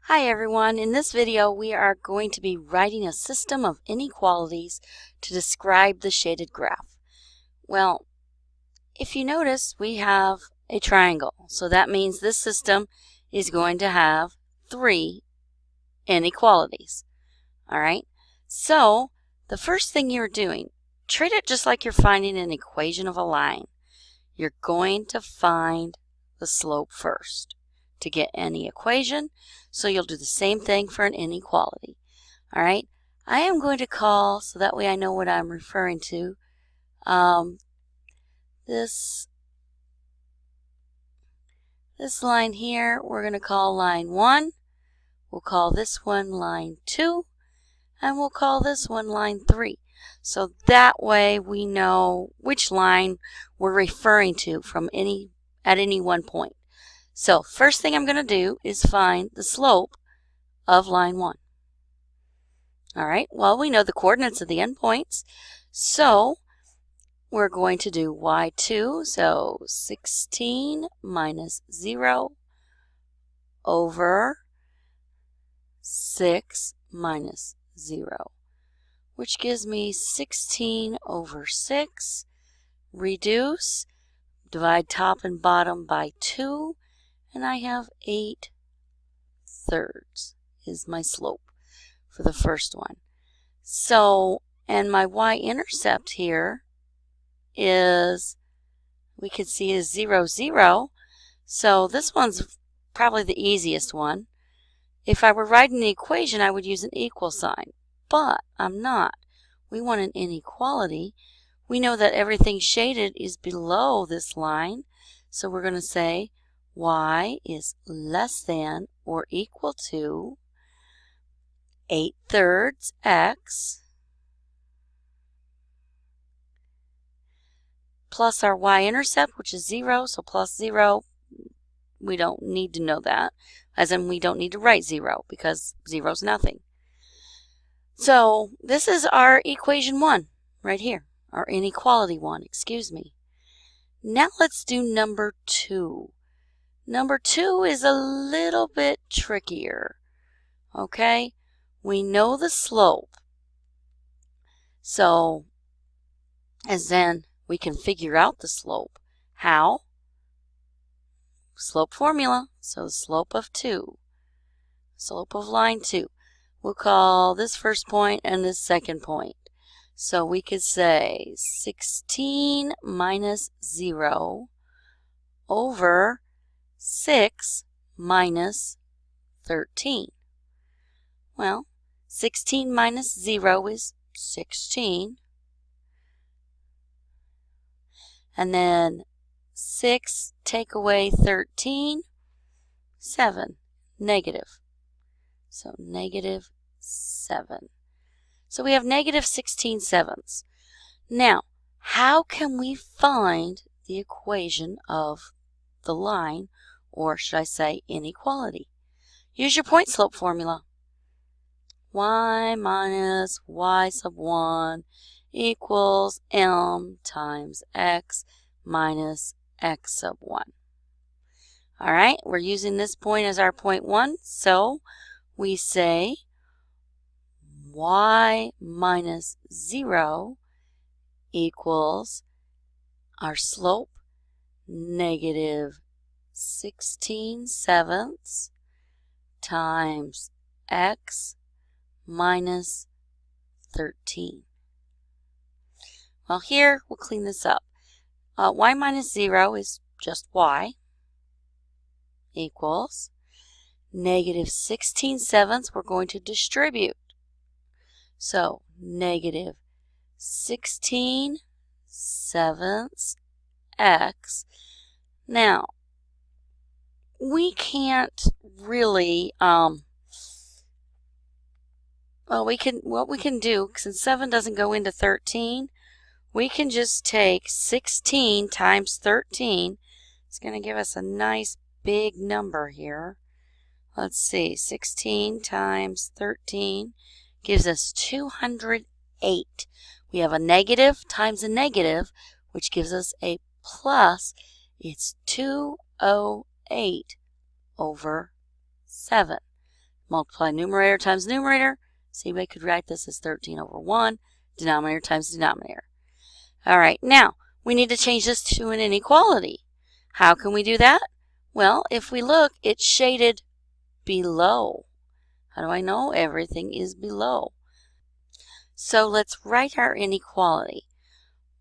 Hi everyone, in this video we are going to be writing a system of inequalities to describe the shaded graph. Well, if you notice we have a triangle, so that means this system is going to have three inequalities. Alright, so the first thing you're doing, treat it just like you're finding an equation of a line. You're going to find the slope first to get any equation, so you'll do the same thing for an inequality. All right, I am going to call, so that way I know what I'm referring to, this line here, we're going to call line 1, we'll call this one line 2, and we'll call this one line 3. So that way we know which line we're referring to from at any one point. So first thing I'm going to do is find the slope of line 1. All right, well, we know the coordinates of the endpoints, so we're going to do y2, so 16 minus 0 over 6 minus 0, which gives me 16 over 6, reduce, divide top and bottom by 2, and I have 8/3 is my slope for the first one. So, and my y-intercept here is, we could see is 0, 0. So this one's probably the easiest one. If I were writing the equation, I would use an equal sign, but I'm not. We want an inequality. We know that everything shaded is below this line, so we're going to say y is less than or equal to 8/3 x plus our y-intercept, which is 0, so plus 0, we don't need to know that, as in we don't need to write 0 because 0 is nothing. So this is our equation 1 right here, our inequality 1, excuse me. Now let's do number 2. Number 2 is a little bit trickier. Okay, we know the slope, so as then we can figure out the slope. How? Slope formula, so the slope of 2, slope of line 2. We'll call this first point and this second point. So we could say 16 minus 0 over 6 minus 13. Well, 16 minus 0 is 16. And then 6 take away 13, 7, negative. So negative 7. So we have negative 16/7. Now, how can we find the equation of the line, or should I say inequality? Use your point slope formula. Y minus y sub 1 equals m times x minus x sub 1. All right, we're using this point as our point 1, so we say y minus 0 equals our slope, negative 16/7 times x minus 13. Well, here we'll clean this up. Y minus 0 is just y equals negative 16/7 we're going to distribute. So negative 16/7 x. Now, we can't really, well, what we can do, since 7 doesn't go into 13, we can just take 16 times 13. It's going to give us a nice big number here. Let's see, 16 times 13 gives us 208. We have a negative times a negative, which gives us a plus. It's 208 over 7. multiply numerator times numerator. So we could write this as 13 over 1, denominator times denominator. All right, now we need to change this to an inequality. How can we do that? Well, if we look, it's shaded below. How do I know? Everything is below. So let's write our inequality.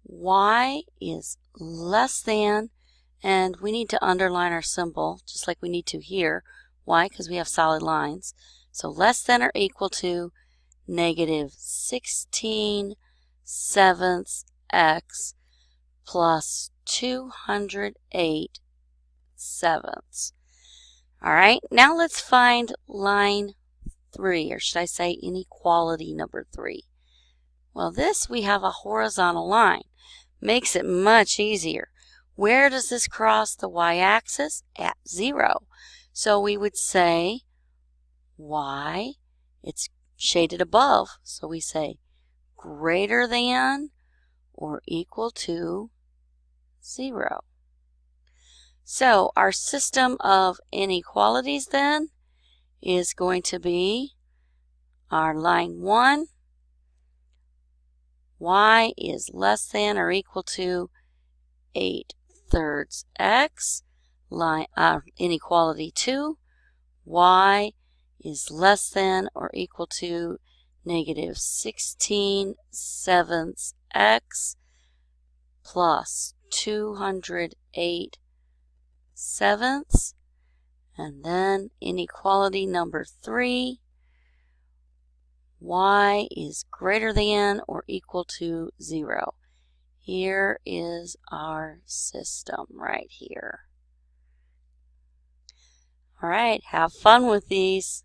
Y is less than, and we need to underline our symbol just like we need to here. Why? Because we have solid lines. So less than or equal to negative 16/7 x plus 208/7. All right, now let's find line 3, or should I say inequality number 3. Well, this we have a horizontal line. Makes it much easier. Where does this cross the y-axis? At 0. So we would say y, it's shaded above, so we say greater than or equal to 0. So our system of inequalities then is going to be our line 1, y is less than or equal to 8/3 x. Line inequality 2, y is less than or equal to negative 16/7 x plus 208/7. And then inequality number 3, y is greater than or equal to 0. Here is our system right here. All right, have fun with these.